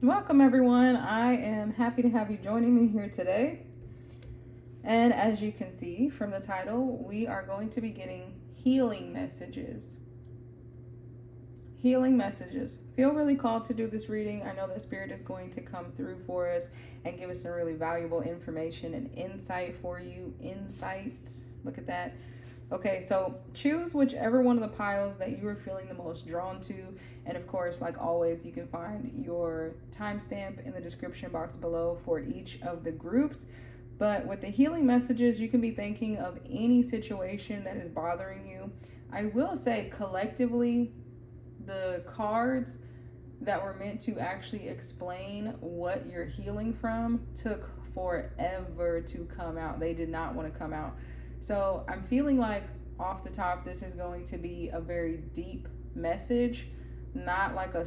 Welcome everyone. I am happy to have you joining me here today. And as you can see from the title, we are going to be getting healing messages. Healing messages. Feel really called to do this reading. I know that Spirit is going to come through for us and give us some really valuable information and insight for you. Insights. Look at that. Okay, so choose whichever one of the piles that you are feeling the most drawn to. And of course, like always, you can find your timestamp in the description box below for each of the groups. But with the healing messages, you can be thinking of any situation that is bothering you. I will say collectively, the cards that were meant to actually explain what you're healing from took forever to come out. They did not want to come out. So I'm feeling like off the top, this is going to be a very deep message, not like a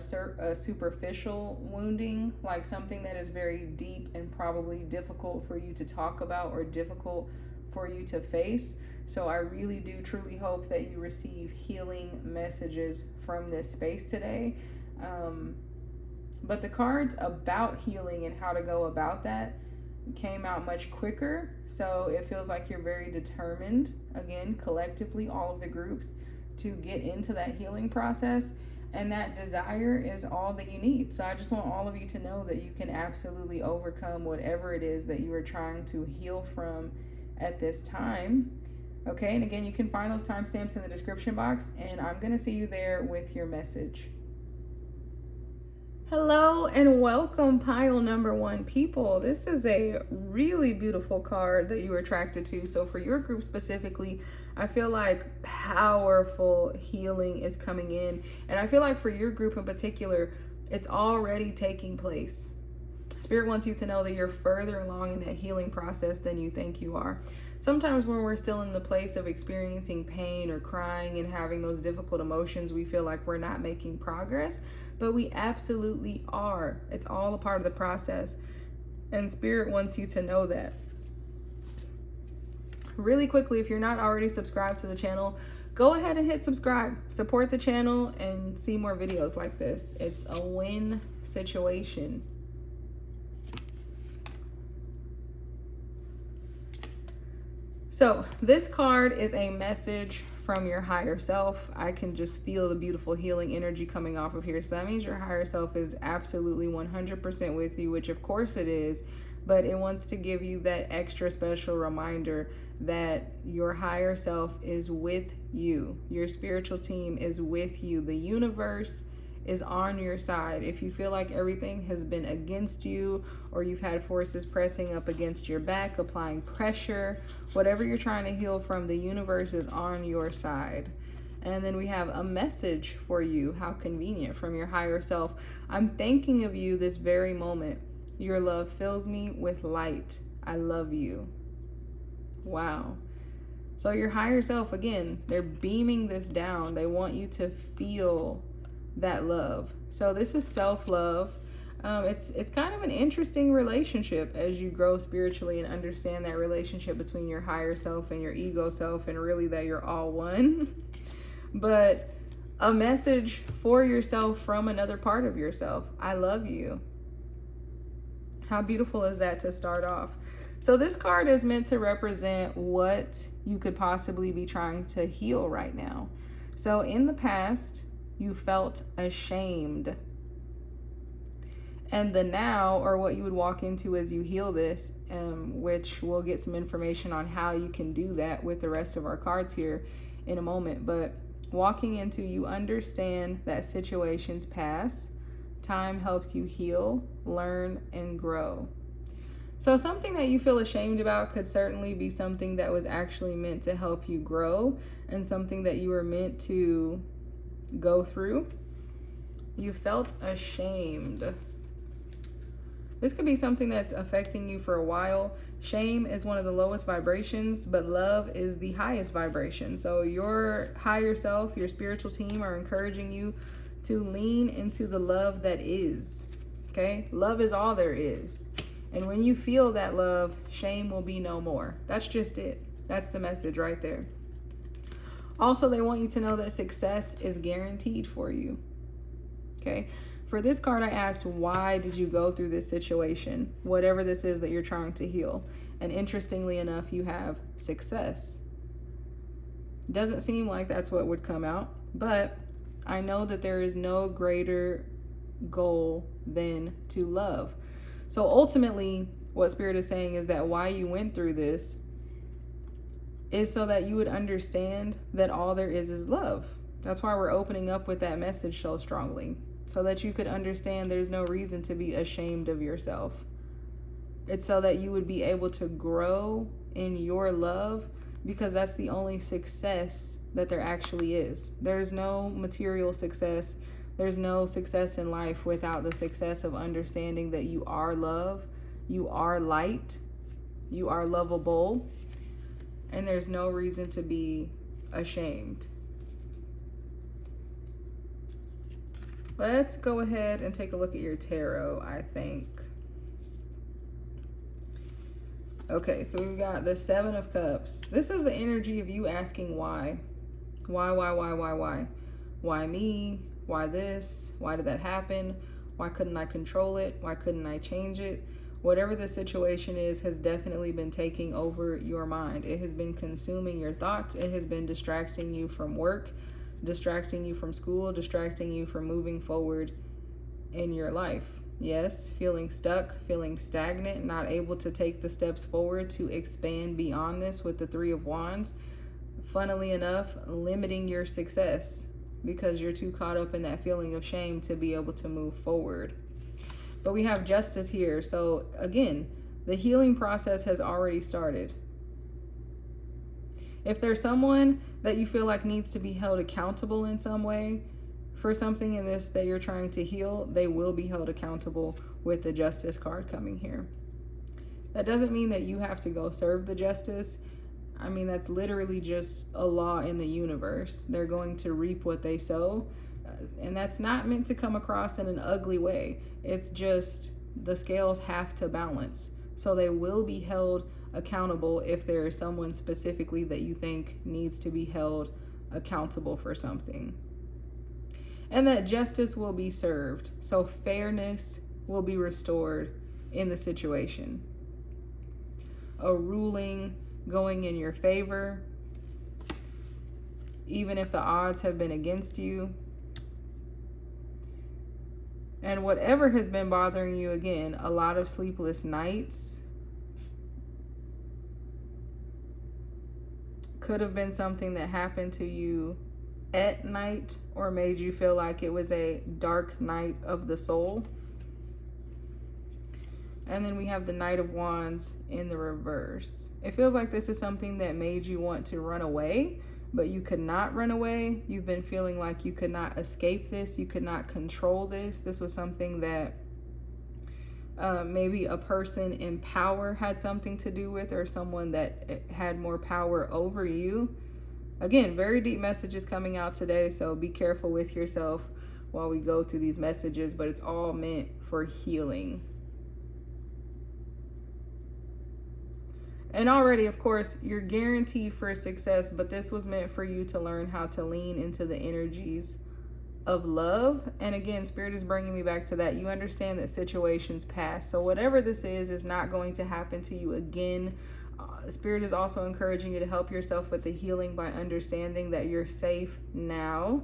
superficial wounding, like something that is very deep and probably difficult for you to talk about or difficult for you to face. So I really do truly hope that you receive healing messages from this space today. But the cards about healing and how to go about that came out much quicker, so it feels like you're very determined, again collectively all of the groups, to get into that healing process, and that desire is all that you need. So I just want all of you to know that you can absolutely overcome whatever it is that you are trying to heal from at this time. Okay, and again, you can find those timestamps in the description box, and I'm gonna see you there with your message. Hello and welcome, pile number one people. This is a really beautiful card that you were attracted to. So for your group specifically, I feel like powerful healing is coming in. And I feel like for your group in particular, it's already taking place. Spirit wants you to know that you're further along in that healing process than you think you are. Sometimes when we're still in the place of experiencing pain or crying and having those difficult emotions, we feel like we're not making progress, but we absolutely are. It's all a part of the process. And Spirit wants you to know that. Really quickly, if you're not already subscribed to the channel, go ahead and hit subscribe. Support the channel and see more videos like this. It's a win situation. So this card is a message from your higher self. I can just feel the beautiful healing energy coming off of here. So that means your higher self is absolutely 100% with you, which of course it is, but it wants to give you that extra special reminder that your higher self is with you. Your spiritual team is with you. The universe is on your side. If you feel like everything has been against you, or you've had forces pressing up against your back, applying pressure, whatever you're trying to heal from, the universe is on your side. And then we have a message for you. How convenient, from your higher self. I'm thinking of you this very moment. Your love fills me with light. I love you. Wow. So your higher self, again, they're beaming this down. They want you to feel that love. So this is self-love. It's kind of an interesting relationship as you grow spiritually and understand that relationship between your higher self and your ego self, and really that you're all one. But a message for yourself from another part of yourself. I love you. How beautiful is that to start off? So this card is meant to represent what you could possibly be trying to heal right now. So in the past, you felt ashamed. And the now, or what you would walk into as you heal this, which we'll get some information on how you can do that with the rest of our cards here in a moment. But walking into, you understand that situations pass. Time helps you heal, learn, and grow. So something that you feel ashamed about could certainly be something that was actually meant to help you grow, and something that you were meant to go through. You felt ashamed. This could be something that's affecting you for a while. Shame is one of the lowest vibrations, but love is the highest vibration. So your higher self, your spiritual team, are encouraging you to lean into the love that is. Okay? Love is all there is. And when you feel that love, shame will be no more. That's just it. That's the message right there. Also, they want you to know that success is guaranteed for you. Okay? For this card, I asked, why did you go through this situation? Whatever this is that you're trying to heal. And interestingly enough, you have success. Doesn't seem like that's what would come out, but I know that there is no greater goal than to love. So ultimately, what Spirit is saying is that why you went through this is so that you would understand that all there is love. That's why we're opening up with that message so strongly, so that you could understand there's no reason to be ashamed of yourself. It's so that you would be able to grow in your love, because that's the only success that there actually is. There's no material success. There's no success in life without the success of understanding that you are love, you are light, you are lovable, and there's no reason to be ashamed. Let's go ahead and take a look at your tarot, I think. Okay, so we've got the Seven of Cups. This is the energy of you asking why. Why? Why me? Why this? Why did that happen? Why couldn't I control it? Why couldn't I change it? Whatever the situation is has definitely been taking over your mind. It has been consuming your thoughts. It has been distracting you from work, distracting you from school, distracting you from moving forward in your life. Yes, feeling stuck, feeling stagnant, not able to take the steps forward to expand beyond this with the Three of Wands. Funnily enough, limiting your success because you're too caught up in that feeling of shame to be able to move forward. But we have Justice here. So again, the healing process has already started. If there's someone that you feel like needs to be held accountable in some way for something in this that you're trying to heal, they will be held accountable with the Justice card coming here. That doesn't mean that you have to go serve the justice. I mean, that's literally just a law in the universe. They're going to reap what they sow. And that's not meant to come across in an ugly way. It's just the scales have to balance. So they will be held accountable if there is someone specifically that you think needs to be held accountable for something. And that justice will be served. So fairness will be restored in the situation. A ruling going in your favor, even if the odds have been against you. And whatever has been bothering you, again, a lot of sleepless nights. Could have been something that happened to you at night or made you feel like it was a dark night of the soul. And then we have the Knight of Wands in the reverse. It feels like this is something that made you want to run away, but you could not run away. You've been feeling like you could not escape this. You could not control this. This was something that maybe a person in power had something to do with, or someone that had more power over you. Again, very deep messages coming out today, so be careful with yourself while we go through these messages, but it's all meant for healing. And already, of course, you're guaranteed for success, but this was meant for you to learn how to lean into the energies of love. And again, Spirit is bringing me back to that. You understand that situations pass. So whatever this is not going to happen to you again. Spirit is also encouraging you to help yourself with the healing by understanding that you're safe now.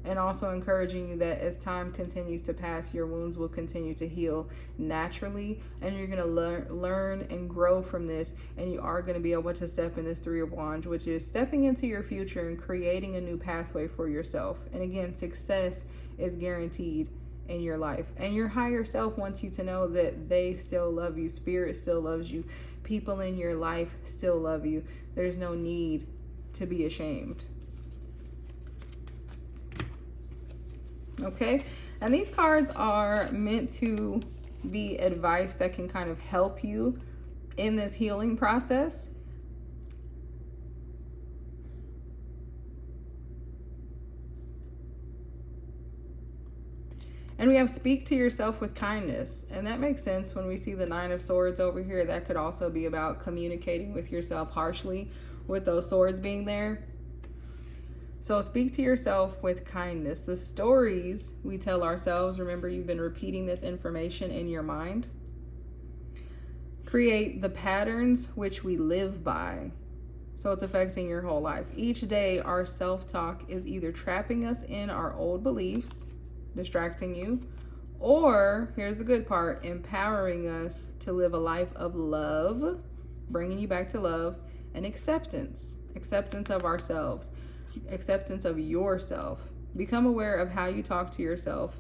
And also encouraging you that as time continues to pass, your wounds will continue to heal naturally. And you're going to learn and grow from this. And you are going to be able to step in this Three of Wands, which is stepping into your future and creating a new pathway for yourself. And again, success is guaranteed in your life. And your higher self wants you to know that they still love you. Spirit still loves you. People in your life still love you. There's no need to be ashamed. Okay, and these cards are meant to be advice that can kind of help you in this healing process. And we have speak to yourself with kindness. And that makes sense when we see the Nine of Swords over here. That could also be about communicating with yourself harshly with those swords being there. So speak to yourself with kindness. The stories we tell ourselves, remember you've been repeating this information in your mind, create the patterns which we live by. So it's affecting your whole life. Each day, our self-talk is either trapping us in our old beliefs, distracting you, or, here's the good part, empowering us to live a life of love, bringing you back to love, and acceptance. Acceptance of ourselves, acceptance of yourself. Become aware of how you talk to yourself.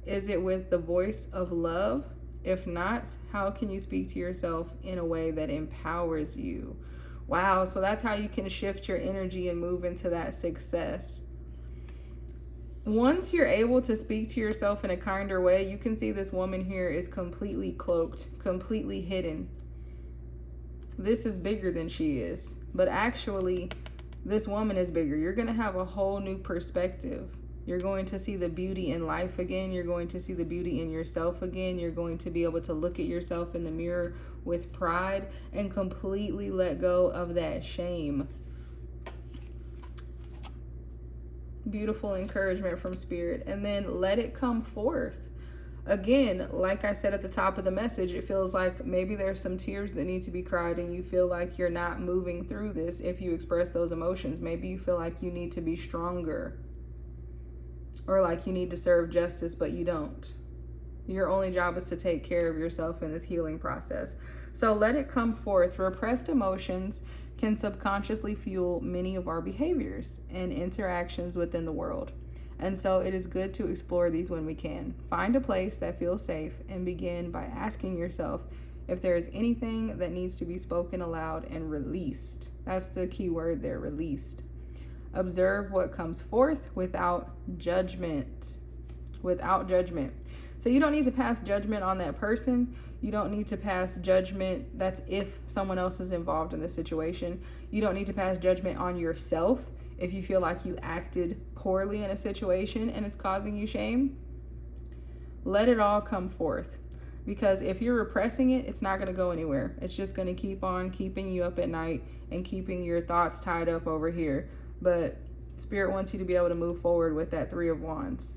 Is it with the voice of love? If not, how can you speak to yourself in a way that empowers you? Wow, so that's how you can shift your energy and move into that success. Once you're able to speak to yourself in a kinder way, you can see this woman here is completely cloaked, completely hidden. This is bigger than she is, but actually this woman is bigger. You're going to have a whole new perspective. You're going to see the beauty in life again. You're going to see the beauty in yourself again. You're going to be able to look at yourself in the mirror with pride and completely let go of that shame. Beautiful encouragement from Spirit. And then let it come forth. Again, like I said at the top of the message, it feels like maybe there's some tears that need to be cried and you feel like you're not moving through this if you express those emotions. Maybe you feel like you need to be stronger, or like you need to serve justice, but you don't. Your only job is to take care of yourself in this healing process. So let it come forth. Repressed emotions can subconsciously fuel many of our behaviors and interactions within the world. And so it is good to explore these when we can. Find a place that feels safe and begin by asking yourself if there is anything that needs to be spoken aloud and released. That's the key word there, released. Observe what comes forth without judgment. Without judgment. So you don't need to pass judgment on that person. You don't need to pass judgment. That's if someone else is involved in the situation. You don't need to pass judgment on yourself if you feel like you acted poorly in a situation and it's causing you shame. Let it all come forth. Because if you're repressing it, it's not going to go anywhere. It's just going to keep on keeping you up at night and keeping your thoughts tied up over here. But Spirit wants you to be able to move forward with that 3 of Wands.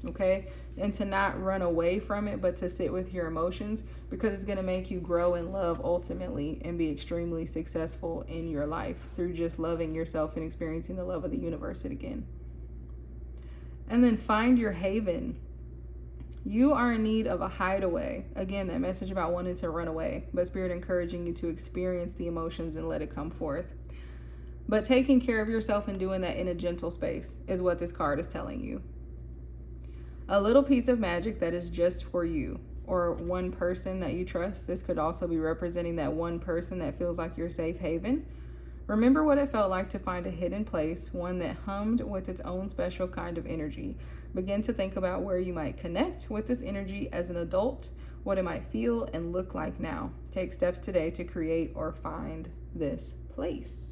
Okay? And to not run away from it, but to sit with your emotions, because it's going to make you grow in love ultimately and be extremely successful in your life through just loving yourself and experiencing the love of the universe again. And then find your haven. You are in need of a hideaway. Again, that message about wanting to run away, but Spirit encouraging you to experience the emotions and let it come forth. But taking care of yourself and doing that in a gentle space is what this card is telling you. A little piece of magic that is just for you, or one person that you trust. This could also be representing that one person that feels like your safe haven. Remember what it felt like to find a hidden place, one that hummed with its own special kind of energy. Begin to think about where you might connect with this energy as an adult, what it might feel and look like now. Take steps today to create or find this place.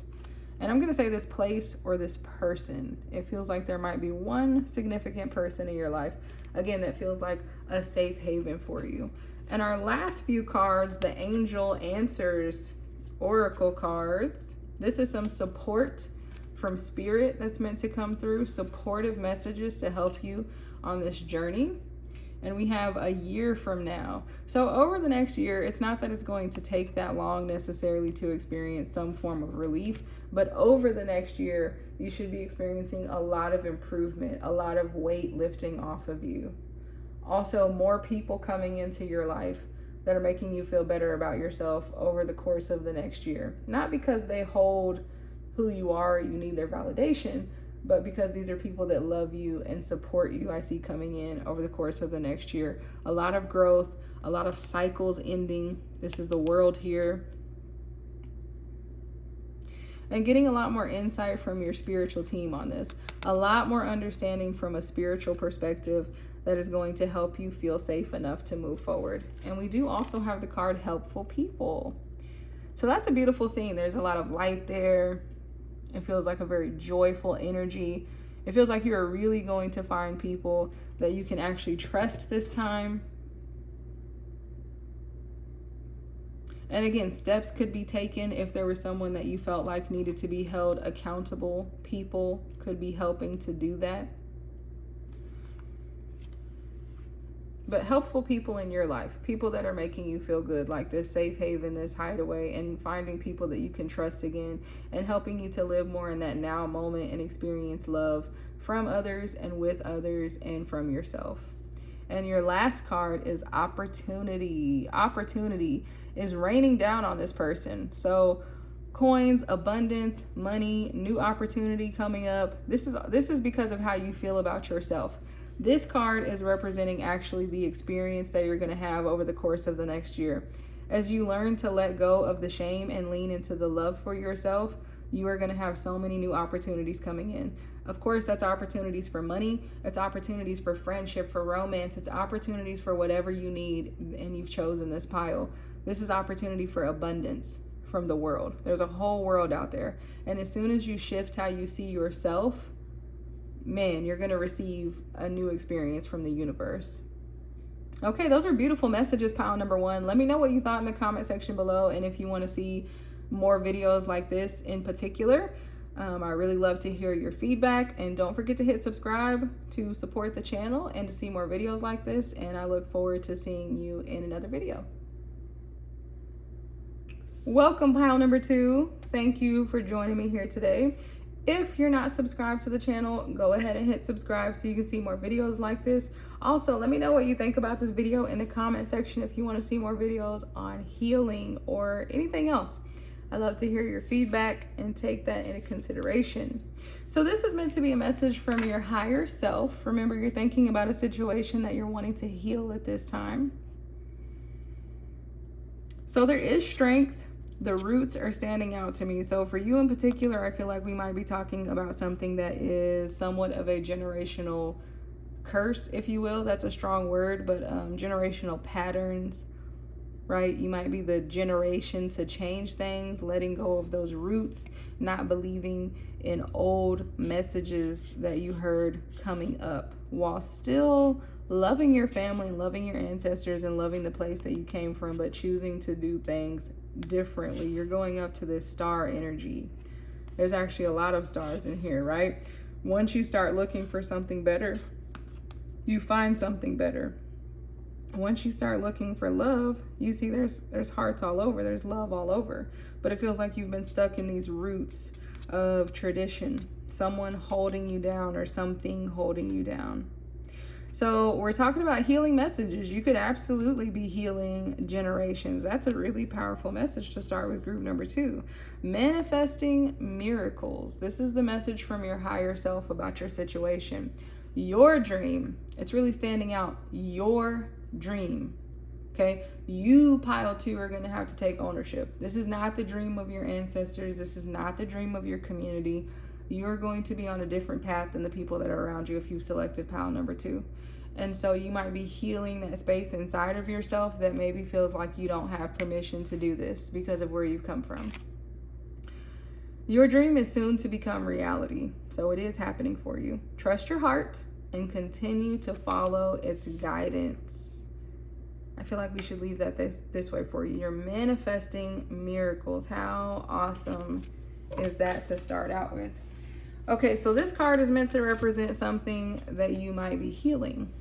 And I'm going to say this place or this person. It feels like there might be one significant person in your life, again, that feels like a safe haven for you. And our last few cards, the Angel Answers Oracle cards. This is some support from Spirit that's meant to come through, supportive messages to help you on this journey. And we have a year from now. So over the next year, it's not that it's going to take that long necessarily to experience some form of relief, but over the next year, you should be experiencing a lot of improvement, a lot of weight lifting off of you. Also, more people coming into your life that are making you feel better about yourself over the course of the next year. Not because they hold who you are, you need their validation, but because these are people that love you and support you, I see coming in over the course of the next year. A lot of growth, a lot of cycles ending. This is the World here. And getting a lot more insight from your spiritual team on this. A lot more understanding from a spiritual perspective that is going to help you feel safe enough to move forward. And we do also have the card Helpful People. So that's a beautiful scene. There's a lot of light there. It feels like a very joyful energy. It feels like you're really going to find people that you can actually trust this time. And again, steps could be taken if there was someone that you felt like needed to be held accountable. People could be helping to do that. But helpful people in your life, people that are making you feel good, like this safe haven, this hideaway, and finding people that you can trust again and helping you to live more in that now moment and experience love from others and with others and from yourself. And your last card is opportunity. Opportunity is raining down on this person. So coins, abundance, money, new opportunity coming up. This is because of how you feel about yourself. This card is representing actually the experience that you're going to have over the course of the next year. As you learn to let go of the shame and lean into the love for yourself, you are going to have so many new opportunities coming in. Of course, that's opportunities for money. It's opportunities for friendship, for romance. It's opportunities for whatever you need, and you've chosen this pile. This is opportunity for abundance from the world. There's a whole world out there. And as soon as you shift how you see yourself, man, you're going to receive a new experience from the universe. Okay, those are beautiful messages, pile number 1. Let me know what you thought in the comment section below. And if you want to see more videos like this in particular, I really love to hear your feedback. And don't forget to hit subscribe to support the channel and to see more videos like this. And I look forward to seeing you in another video. Welcome, pile number 2. Thank you for joining me here today. If you're not subscribed to the channel, go ahead and hit subscribe so you can see more videos like this. Also, let me know what you think about this video in the comment section if you want to see more videos on healing or anything else. I love to hear your feedback and take that into consideration. So this is meant to be a message from your higher self. Remember, you're thinking about a situation that you're wanting to heal at this time. So there is strength. The roots are standing out to me. So for you in particular, I feel like we might be talking about something that is somewhat of a generational curse, if you will. That's a strong word, but generational patterns, right? You might be the generation to change things, letting go of those roots, not believing in old messages that you heard coming up, while still loving your family, loving your ancestors, and loving the place that you came from, but choosing to do things differently. You're going up to this star energy. There's actually a lot of stars in here, right? Once you start looking for something better, you find something better. Once you start looking for love, you see there's hearts all over, there's love all over. But it feels like you've been stuck in these roots of tradition, someone holding you down or something holding you down. So we're talking about healing messages. You could absolutely be healing generations. That's a really powerful message to start with group number 2. Manifesting miracles. This is the message from your higher self about your situation. Your dream. It's really standing out. Your dream. Okay? You, pile 2, are going to have to take ownership. This is not the dream of your ancestors. This is not the dream of your community. You're going to be on a different path than the people that are around you if you've selected pile number 2. And so you might be healing that space inside of yourself that maybe feels like you don't have permission to do this because of where you've come from. Your dream is soon to become reality. So it is happening for you. Trust your heart and continue to follow its guidance. I feel like we should leave that this way for you. You're manifesting miracles. How awesome is that to start out with? Okay, so this card is meant to represent something that you might be healing.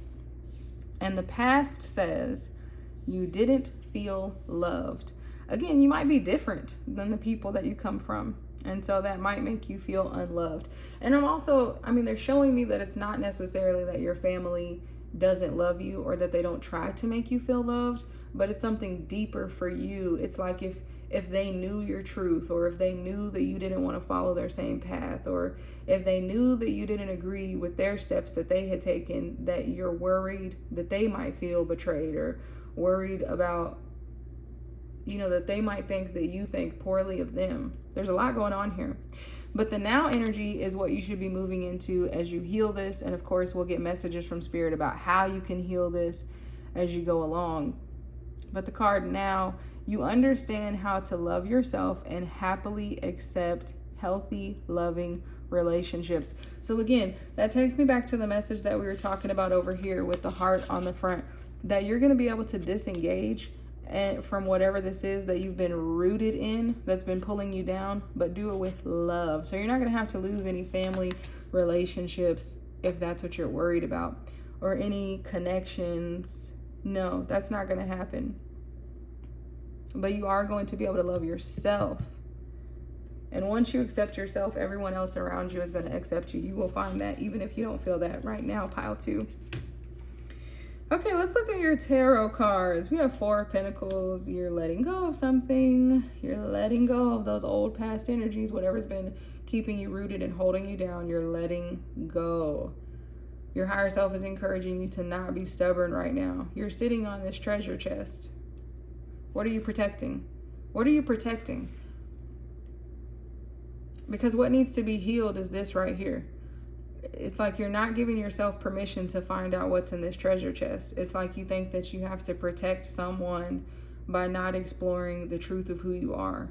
And the past says you didn't feel loved. Again, you might be different than the people that you come from. And so that might make you feel unloved. And they're showing me that it's not necessarily that your family doesn't love you or that they don't try to make you feel loved, but it's something deeper for you. It's like if they knew your truth, or if they knew that you didn't want to follow their same path, or if they knew that you didn't agree with their steps that they had taken, that you're worried that they might feel betrayed, or worried about, that they might think that you think poorly of them. There's a lot going on here. But the now energy is what you should be moving into as you heal this. And of course, we'll get messages from Spirit about how you can heal this as you go along. But the card now, you understand how to love yourself and happily accept healthy, loving relationships. So again, that takes me back to the message that we were talking about over here with the heart on the front, that you're going to be able to disengage and from whatever this is that you've been rooted in, that's been pulling you down, but do it with love. So you're not going to have to lose any family relationships if that's what you're worried about, or any connections. No, that's not going to happen. But you are going to be able to love yourself. And once you accept yourself, everyone else around you is going to accept you. You will find that even if you don't feel that right now, pile 2. Okay, let's look at your tarot cards. We have 4 of Pentacles. You're letting go of something. You're letting go of those old past energies. Whatever's been keeping you rooted and holding you down, you're letting go. Your higher self is encouraging you to not be stubborn right now. You're sitting on this treasure chest. What are you protecting? What are you protecting? Because what needs to be healed is this right here. It's like you're not giving yourself permission to find out what's in this treasure chest. It's like you think that you have to protect someone by not exploring the truth of who you are.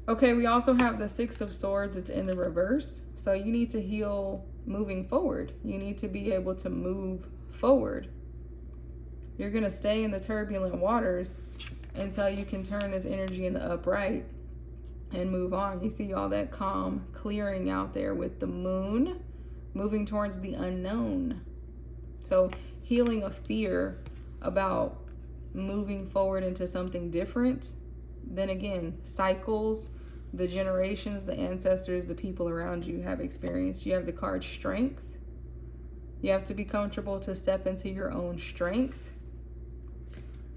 Okay, we also have the 6 of Swords. It's in the reverse. So you need to heal moving forward. You need to be able to move forward. You're going to stay in the turbulent waters until you can turn this energy in the upright and move on. You see all that calm clearing out there with the moon moving towards the unknown. So healing a fear about moving forward into something different. Then again, cycles, the generations, the ancestors, the people around you have experienced. You have the card Strength. You have to be comfortable to step into your own strength.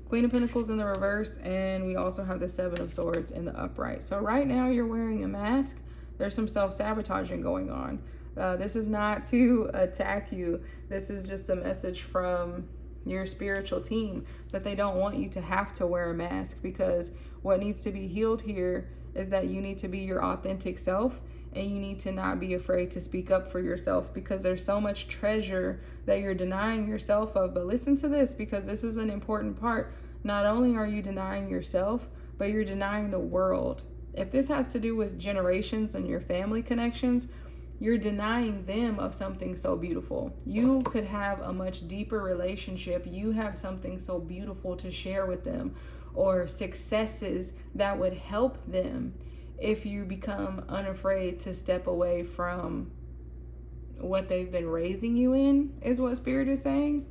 Queen of Pentacles in the reverse, and we also have the 7 of Swords in the upright. So right now you're wearing a mask. There's some self-sabotaging going on. This is not to attack you. This is just a message from your spiritual team that they don't want you to have to wear a mask, because what needs to be healed here is that you need to be your authentic self, and you need to not be afraid to speak up for yourself, because there's so much treasure that you're denying yourself of. But listen to this, because this is an important part. Not only are you denying yourself, but you're denying the world. If this has to do with generations and your family connections, you're denying them of something so beautiful. You could have a much deeper relationship. You have something so beautiful to share with them, or successes that would help them, if you become unafraid to step away from what they've been raising you in, is what Spirit is saying.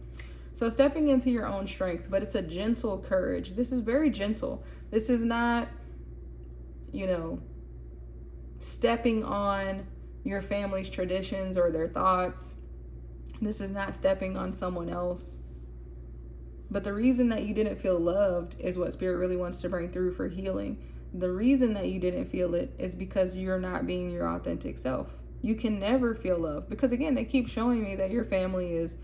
So stepping into your own strength, but it's a gentle courage. This is very gentle. This is not, stepping on your family's traditions or their thoughts. This is not stepping on someone else. But the reason that you didn't feel loved is what Spirit really wants to bring through for healing. The reason that you didn't feel it is because you're not being your authentic self. You can never feel love, because again, they keep showing me that your family is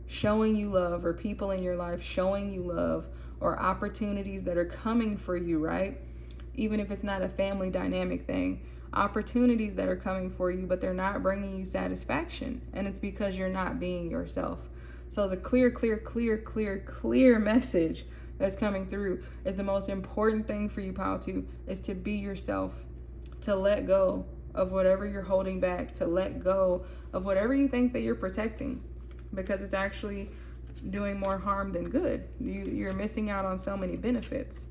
showing you love, or people in your life showing you love, or opportunities that are coming for you, right? Even if it's not a family dynamic thing, opportunities that are coming for you, but they're not bringing you satisfaction, and it's because you're not being yourself. So the clear message that's coming through is the most important thing for you, Pile 2, is to be yourself, to let go of whatever you're holding back, to let go of whatever you think that you're protecting, because it's actually doing more harm than good. You're missing out on so many benefits.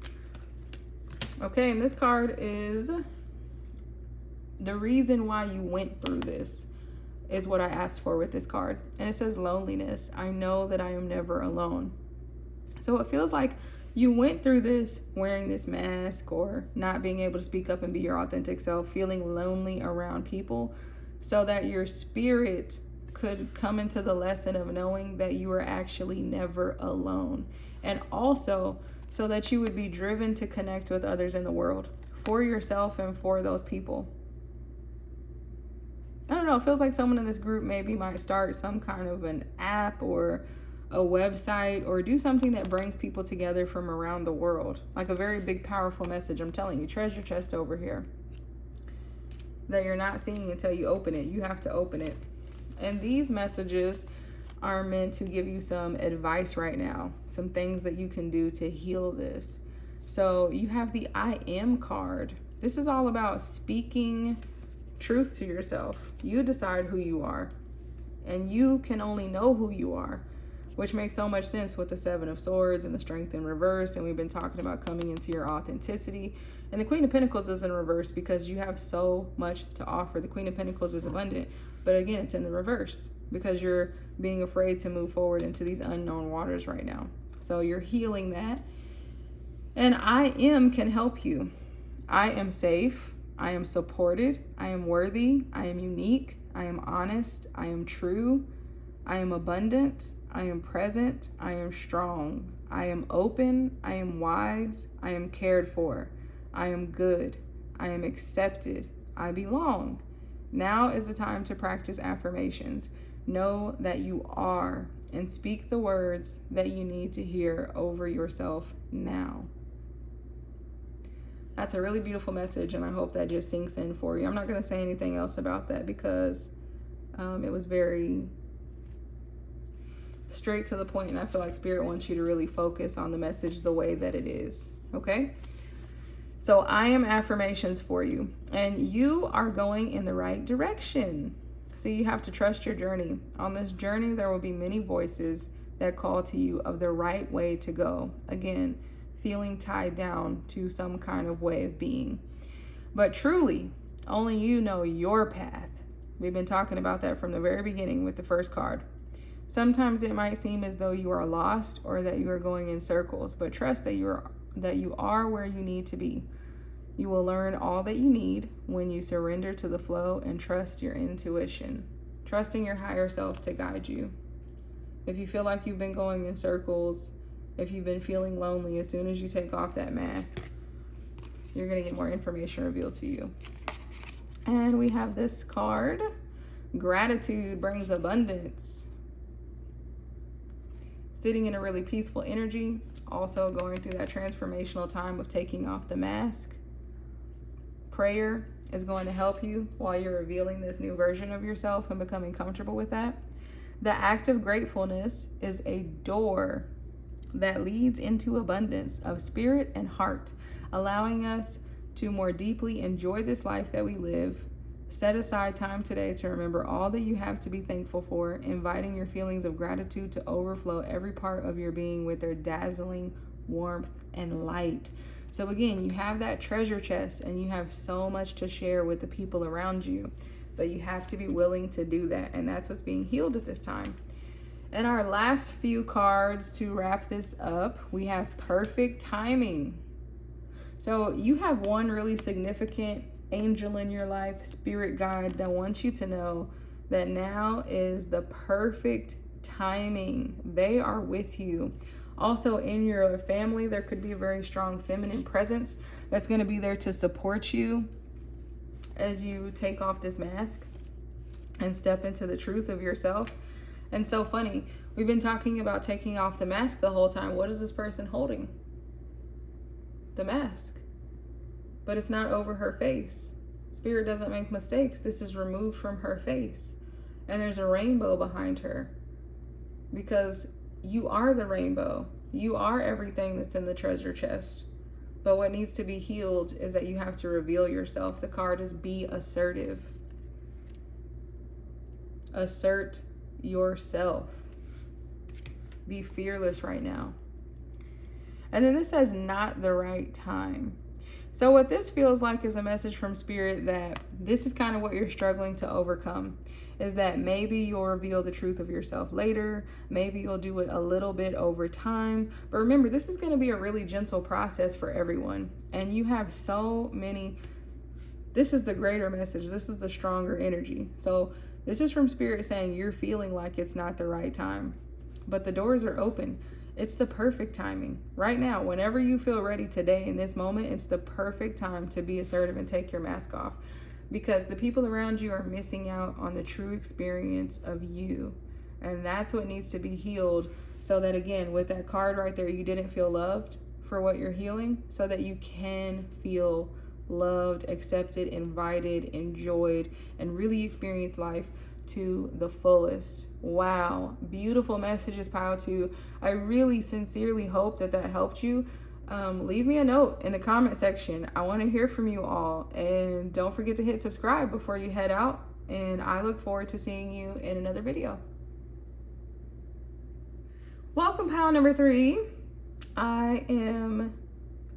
Okay, and this card is the reason why you went through this, is what I asked for with this card. And it says loneliness. I know that I am never alone. So it feels like you went through this wearing this mask, or not being able to speak up and be your authentic self, feeling lonely around people, so that your spirit could come into the lesson of knowing that you are actually never alone. And also so that you would be driven to connect with others in the world, for yourself and for those people. I don't know, it feels like someone in this group maybe might start some kind of an app or a website, or do something that brings people together from around the world. Like a very big, powerful message. I'm telling you, treasure chest over here that you're not seeing until you open it. You have to open it. And these messages are meant to give you some advice right now, some things that you can do to heal this. So you have the I Am card. This is all about speaking truth to yourself. You decide who you are, and you can only know who you are. which makes so much sense with the Seven of Swords and the Strength in reverse. And we've been talking about coming into your authenticity. And the Queen of Pentacles is in reverse because you have so much to offer. The Queen of Pentacles is abundant, but again, it's in the reverse because you're being afraid to move forward into these unknown waters right now. So you're healing that. And I am can help you. I am safe. I am supported. I am worthy. I am unique. I am honest. I am true. I am abundant. I am present. I am strong. I am open. I am wise. I am cared for. I am good. I am accepted. I belong. Now is the time to practice affirmations. Know that you are, and speak the words that you need to hear over yourself now. That's a really beautiful message, and I hope that just sinks in for you. I'm not going to say anything else about that because it was very straight to the point, and I feel like Spirit wants you to really focus on the message the way that it is, okay? So I am affirmations for you, and you are going in the right direction. See, you have to trust your journey. On this journey, there will be many voices that call to you of the right way to go. Again, feeling tied down to some kind of way of being. But truly, only you know your path. We've been talking about that from the very beginning with the first card. Sometimes it might seem as though you are lost or that you are going in circles, but trust that you are where you need to be. You will learn all that you need when you surrender to the flow and trust your intuition, trusting your higher self to guide you. If you feel like you've been going in circles, if you've been feeling lonely, as soon as you take off that mask, you're going to get more information revealed to you. And we have this card. Gratitude brings abundance. Sitting in a really peaceful energy, also going through that transformational time of taking off the mask. Prayer is going to help you while you're revealing this new version of yourself and becoming comfortable with that. The act of gratefulness is a door that leads into abundance of spirit and heart, allowing us to more deeply enjoy this life that we live. Set aside time today to remember all that you have to be thankful for, inviting your feelings of gratitude to overflow every part of your being with their dazzling warmth and light. So again, you have that treasure chest and you have so much to share with the people around you, but you have to be willing to do that. And that's what's being healed at this time. And our last few cards to wrap this up, we have perfect timing. So you have one really significant angel in your life, spirit guide, that wants you to know that now is the perfect timing. They are with you. Also, in your family, there could be a very strong feminine presence that's going to be there to support you as you take off this mask and step into the truth of yourself. And so funny, we've been talking about taking off the mask the whole time. What is this person holding? The mask. But it's not over her face. Spirit doesn't make mistakes. This is removed from her face. And there's a rainbow behind her. Because you are the rainbow. You are everything that's in the treasure chest. But what needs to be healed is that you have to reveal yourself. The card is be assertive. Assert yourself. Be fearless right now. And then this says not the right time. So what this feels like is a message from Spirit that this is kind of what you're struggling to overcome, is that maybe you'll reveal the truth of yourself later. Maybe you'll do it a little bit over time. But remember, this is going to be a really gentle process for everyone. And you have so many. This is the greater message. This is the stronger energy. So this is from Spirit saying you're feeling like it's not the right time, but the doors are open. It's the perfect timing. Right now, whenever you feel ready today in this moment, it's the perfect time to be assertive and take your mask off, because the people around you are missing out on the true experience of you. And that's what needs to be healed, so that again, with that card right there, you didn't feel loved for what you're healing, so that you can feel loved, accepted, invited, enjoyed, and really experience life to the fullest. Wow, beautiful messages, Pile 2. I really sincerely hope that helped you. Leave me a note in the comment section. I want to hear from you all, and don't forget to hit subscribe before you head out, and I look forward to seeing you in another video. Welcome, pile number 3. I am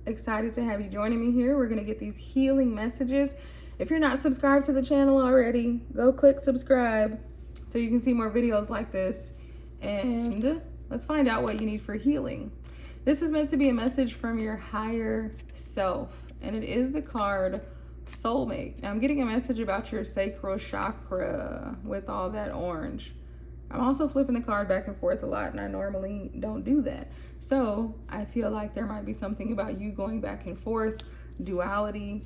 excited to have you joining me here. We're going to get these healing messages. If you're not subscribed to the channel already, go click subscribe so you can see more videos like this. And let's find out what you need for healing. This is meant to be a message from your higher self, and it is the card Soulmate. Now, I'm getting a message about your sacral chakra with all that orange. I'm also flipping the card back and forth a lot, and I normally don't do that. So I feel like there might be something about you going back and forth, duality,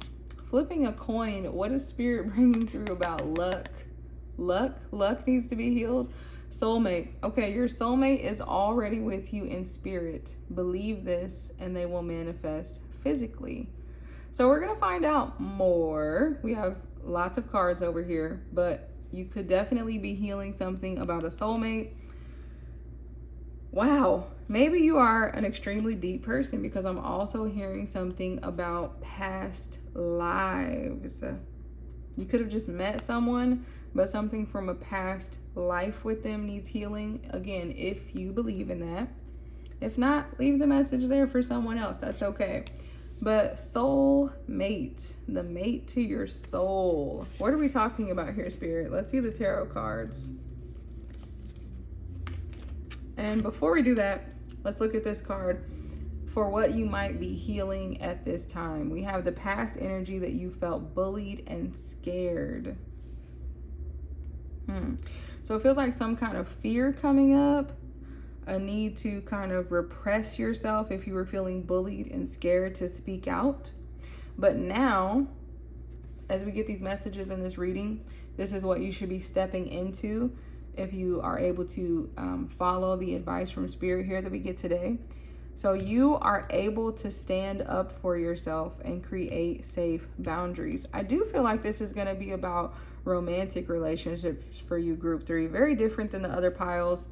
flipping a coin. What is Spirit bringing through about luck? Luck needs to be healed. Soulmate. Okay, your soulmate is already with you in spirit. Believe this, and they will manifest physically. So we're going to find out more. We have lots of cards over here, but you could definitely be healing something about a soulmate. Wow. Maybe you are an extremely deep person, because I'm also hearing something about past lives. You could have just met someone, but something from a past life with them needs healing. Again, if you believe in that. If not, leave the message there for someone else. That's okay. But soul mate, the mate to your soul. What are we talking about here, Spirit? Let's see the tarot cards. And before we do that, let's look at this card for what you might be healing at this time. We have the past energy that you felt bullied and scared. So it feels like some kind of fear coming up. A need to kind of repress yourself if you were feeling bullied and scared to speak out. But now, as we get these messages in this reading, this is what you should be stepping into if you are able to follow the advice from Spirit here that we get today. So you are able to stand up for yourself and create safe boundaries. I do feel like this is going to be about romantic relationships for you, group 3. Very different than the other piles.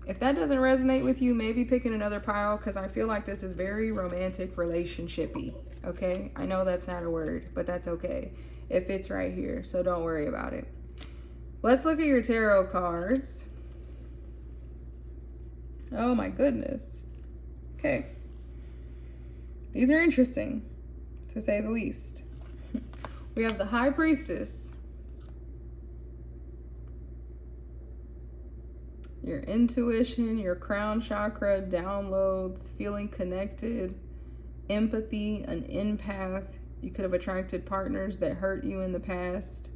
If that doesn't resonate with you, maybe picking another pile, because I feel like this is very romantic relationship-y, okay? I know that's not a word, but that's okay. It fits right here, so don't worry about it. Let's look at your tarot cards. Oh my goodness. Okay. These are interesting, to say the least. We have the High Priestess. Your intuition, your crown chakra, downloads, feeling connected, empathy, an empath. You could have attracted partners that hurt you in the past,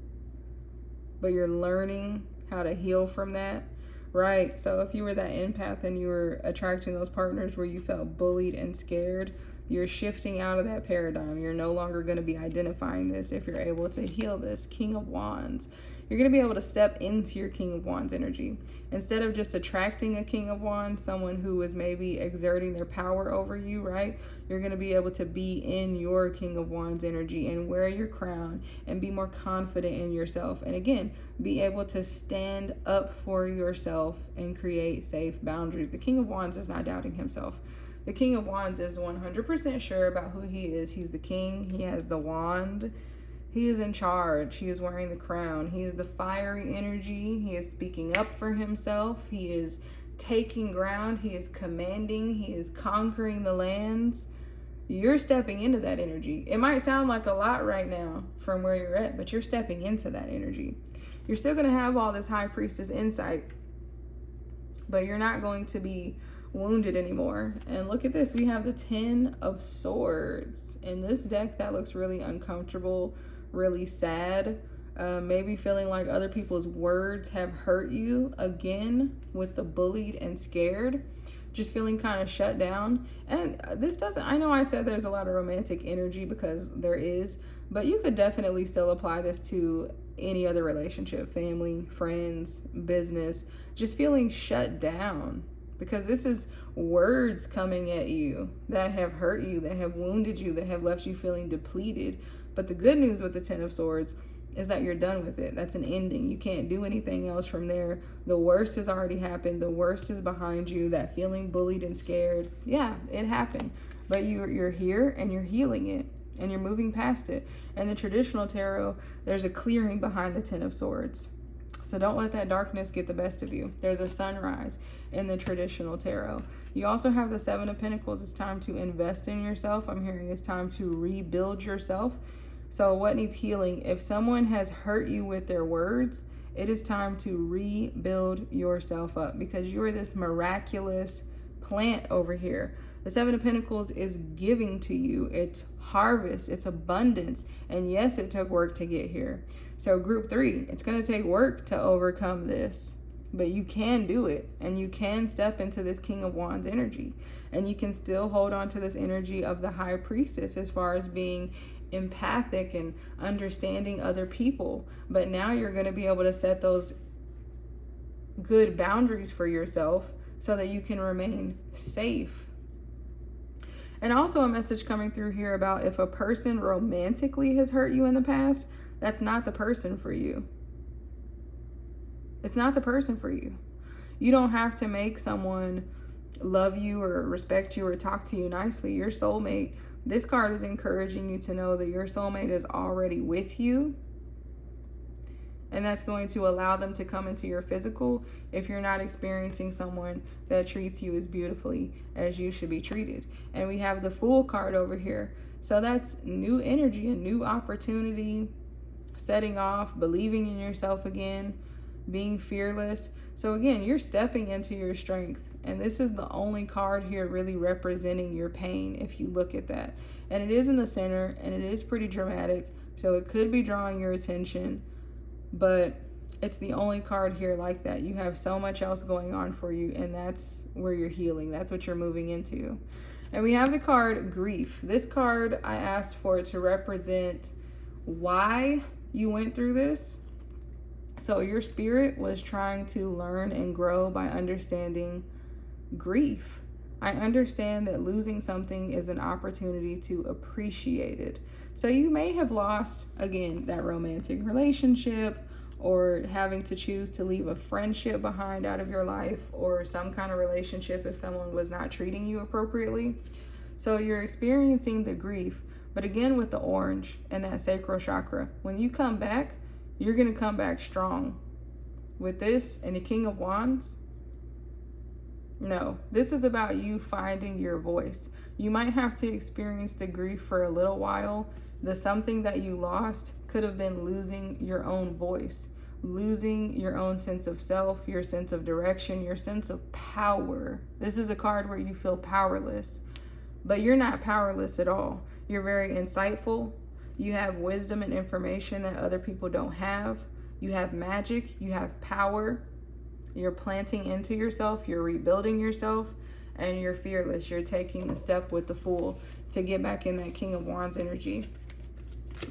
but you're learning how to heal from that, right? So if you were that empath and you were attracting those partners where you felt bullied and scared, you're shifting out of that paradigm. You're no longer going to be identifying this if you're able to heal this. King of Wands. You're going to be able to step into your King of Wands energy. Instead of just attracting a King of Wands, someone who is maybe exerting their power over you, right? You're going to be able to be in your King of Wands energy and wear your crown and be more confident in yourself. And again, be able to stand up for yourself and create safe boundaries. The King of Wands is not doubting himself. The King of Wands is 100% sure about who he is. He's the king. He has the wand. He is in charge. He is wearing the crown. He is the fiery energy. He is speaking up for himself. He is taking ground. He is commanding. He is conquering the lands. You're stepping into that energy. It might sound like a lot right now from where you're at, but you're stepping into that energy. You're still going to have all this High Priestess insight, but you're not going to be wounded anymore. And look at this. We have the 10 of Swords. In this deck, that looks really uncomfortable, really sad. Maybe feeling like other people's words have hurt you again with the bullied and scared. Just feeling kind of shut down. And this doesn't, I know I said there's a lot of romantic energy, because there is, but you could definitely still apply this to any other relationship, family, friends, business, just feeling shut down. Because this is words coming at you that have hurt you, that have wounded you, that have left you feeling depleted. But the good news with the 10 of Swords is that you're done with it. That's an ending. You can't do anything else from there. The worst has already happened. The worst is behind you. That feeling bullied and scared, yeah, it happened. But you're here and you're healing it and you're moving past it. And the traditional tarot, there's a clearing behind the 10 of Swords. So don't let that darkness get the best of you. There's a sunrise in the traditional tarot. You also have the Seven of Pentacles. It's time to invest in yourself. I'm hearing it's time to rebuild yourself. So what needs healing? If someone has hurt you with their words, it is time to rebuild yourself up, because you're this miraculous plant over here. The Seven of Pentacles is giving to you. It's harvest, it's abundance. And yes, it took work to get here. So group 3, it's going to take work to overcome this, but you can do it, and you can step into this King of Wands energy, and you can still hold on to this energy of the High Priestess as far as being empathic and understanding other people. But now you're going to be able to set those good boundaries for yourself so that you can remain safe. And also a message coming through here about if a person romantically has hurt you in the past, that's not the person for you. It's not the person for you. You don't have to make someone love you or respect you or talk to you nicely. Your soulmate, this card is encouraging you to know that your soulmate is already with you. And that's going to allow them to come into your physical if you're not experiencing someone that treats you as beautifully as you should be treated. And we have the Fool card over here. So that's new energy, a new opportunity, setting off, believing in yourself again, being fearless. So again, you're stepping into your strength. And this is the only card here really representing your pain, if you look at that. And it is in the center, and it is pretty dramatic. So it could be drawing your attention, but it's the only card here like that. You have so much else going on for you, and that's where you're healing. That's what you're moving into. And we have the card Grief. This card, I asked for it to represent why you went through this. So your spirit was trying to learn and grow by understanding grief. I understand that losing something is an opportunity to appreciate it. So you may have lost, again, that romantic relationship, or having to choose to leave a friendship behind out of your life, or some kind of relationship if someone was not treating you appropriately. So you're experiencing the grief, but again with the orange and that sacral chakra, when you come back, you're going to come back strong. With this and the King of Wands, no, this is about you finding your voice. You might have to experience the grief for a little while. The something that you lost could have been losing your own voice, losing your own sense of self, your sense of direction, your sense of power. This is a card where you feel powerless, but you're not powerless at all. You're very insightful. You have wisdom and information that other people don't have. You have magic. You have power. You're planting into yourself. You're rebuilding yourself. And you're fearless. You're taking the step with the Fool to get back in that King of Wands energy.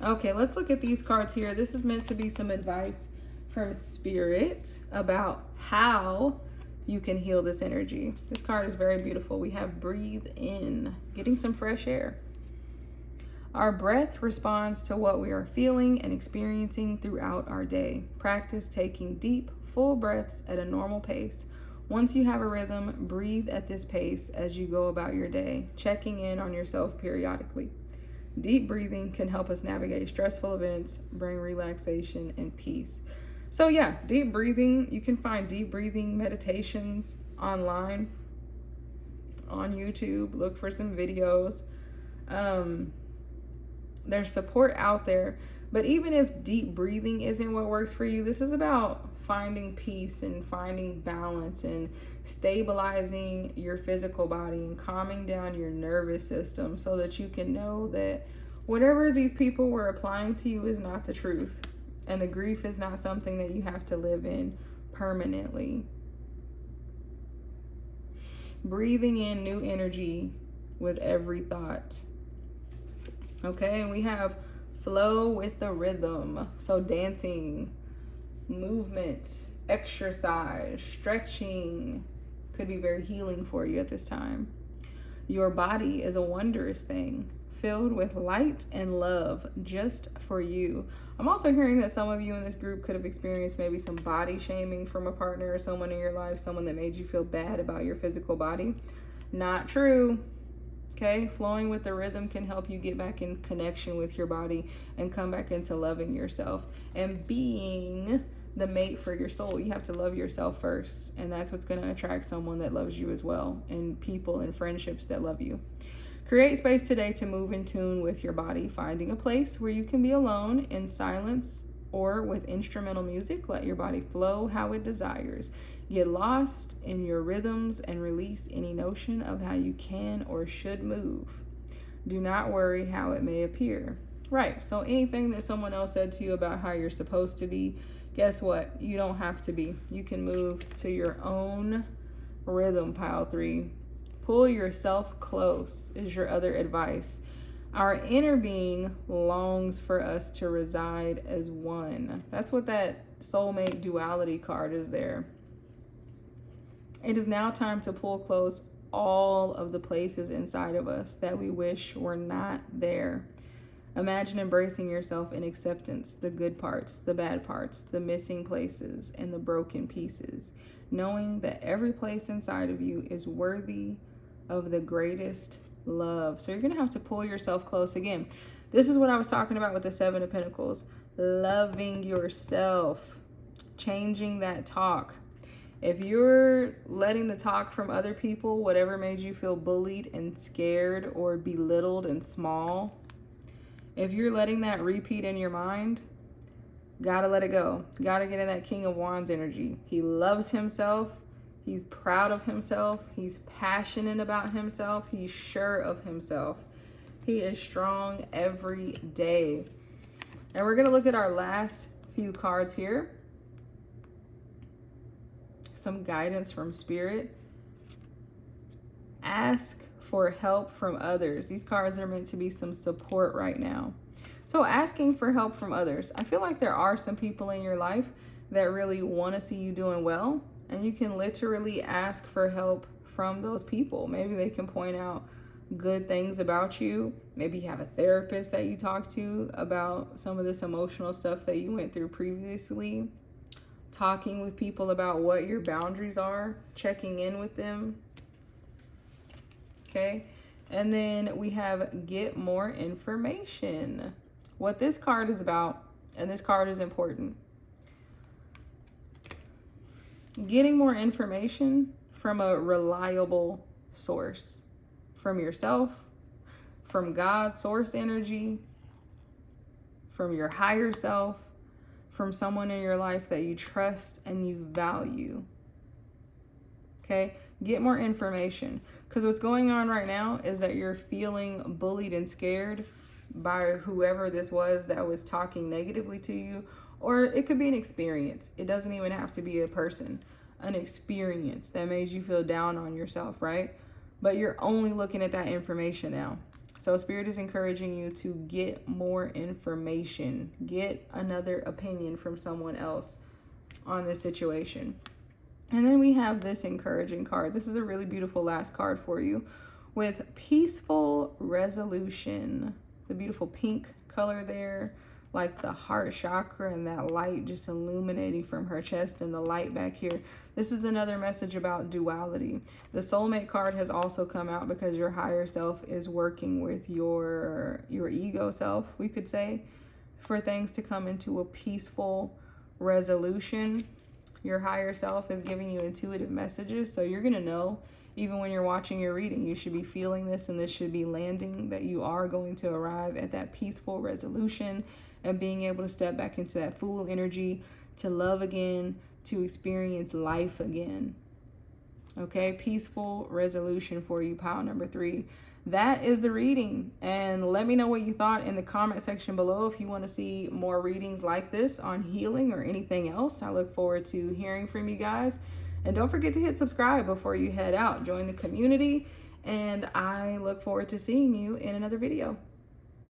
Okay, let's look at these cards here. This is meant to be some advice from Spirit about how you can heal this energy. This card is very beautiful. We have Breathe In, getting some fresh air. Our breath responds to what we are feeling and experiencing throughout our day. Practice taking deep, full breaths at a normal pace. Once you have a rhythm, breathe at this pace as you go about your day, checking in on yourself periodically. Deep breathing can help us navigate stressful events, bring relaxation and peace. So yeah, deep breathing, you can find deep breathing meditations online, on YouTube. Look for some videos. There's support out there. But even if deep breathing isn't what works for you, this is about finding peace and finding balance and stabilizing your physical body and calming down your nervous system so that you can know that whatever these people were applying to you is not the truth. And the grief is not something that you have to live in permanently. Breathing in new energy with every thought. Okay, and we have flow with the rhythm. So dancing, movement, exercise, stretching could be very healing for you at this time. Your body is a wondrous thing, filled with light and love just for you. I'm also hearing that some of you in this group could have experienced maybe some body shaming from a partner or someone in your life, someone that made you feel bad about your physical body. Not true. Okay, flowing with the rhythm can help you get back in connection with your body and come back into loving yourself and being the mate for your soul. You have to love yourself first, and that's what's going to attract someone that loves you as well, and people and friendships that love you. Create space today to move in tune with your body, finding a place where you can be alone in silence or with instrumental music. Let your body flow how it desires. Get lost in your rhythms and release any notion of how you can or should move. Do not worry how it may appear. Right, so anything that someone else said to you about how you're supposed to be, guess what? You don't have to be. You can move to your own rhythm, pile 3. Pull yourself close is your other advice. Our inner being longs for us to reside as one. That's what that soulmate duality card is there. It is now time to pull close all of the places inside of us that we wish were not there. Imagine embracing yourself in acceptance, the good parts, the bad parts, the missing places, and the broken pieces, knowing that every place inside of you is worthy of the greatest love. So you're going to have to pull yourself close again. This is what I was talking about with the 7 of Pentacles. Loving yourself, changing that talk. If you're letting the talk from other people, whatever made you feel bullied and scared or belittled and small, if you're letting that repeat in your mind, gotta let it go. Gotta get in that King of Wands energy. He loves himself. He's proud of himself. He's passionate about himself. He's sure of himself. He is strong every day. And we're going to look at our last few cards here. Some guidance from Spirit. Ask for help from others. These cards are meant to be some support right now. So asking for help from others. I feel like there are some people in your life that really want to see you doing well. And you can literally ask for help from those people. Maybe they can point out good things about you. Maybe you have a therapist that you talk to about some of this emotional stuff that you went through previously. Talking with people about what your boundaries are. Checking in with them. Okay. And then we have get more information. What this card is about, and this card is important. Getting more information from a reliable source. From yourself, from God, source energy, from your higher self, from someone in your life that you trust and you value. Okay? Get more information. Because what's going on right now is that you're feeling bullied and scared by whoever this was that was talking negatively to you. Or it could be an experience. It doesn't even have to be a person. An experience that made you feel down on yourself, right? But you're only looking at that information now. So Spirit is encouraging you to get more information. Get another opinion from someone else on this situation. And then we have this encouraging card. This is a really beautiful last card for you with peaceful resolution. The beautiful pink color there, like the heart chakra and that light just illuminating from her chest and the light back here. This is another message about duality. The soulmate card has also come out because your higher self is working with your ego self, we could say, for things to come into a peaceful resolution. Your higher self is giving you intuitive messages, so you're going to know even when you're watching your reading, you should be feeling this and this should be landing, that you are going to arrive at that peaceful resolution and being able to step back into that Fool energy, to love again, to experience life again. Okay, peaceful resolution for you, pile number 3. That is the reading. And let me know what you thought in the comment section below if you want to see more readings like this on healing or anything else. I look forward to hearing from you guys. And don't forget to hit subscribe before you head out. Join the community. And I look forward to seeing you in another video.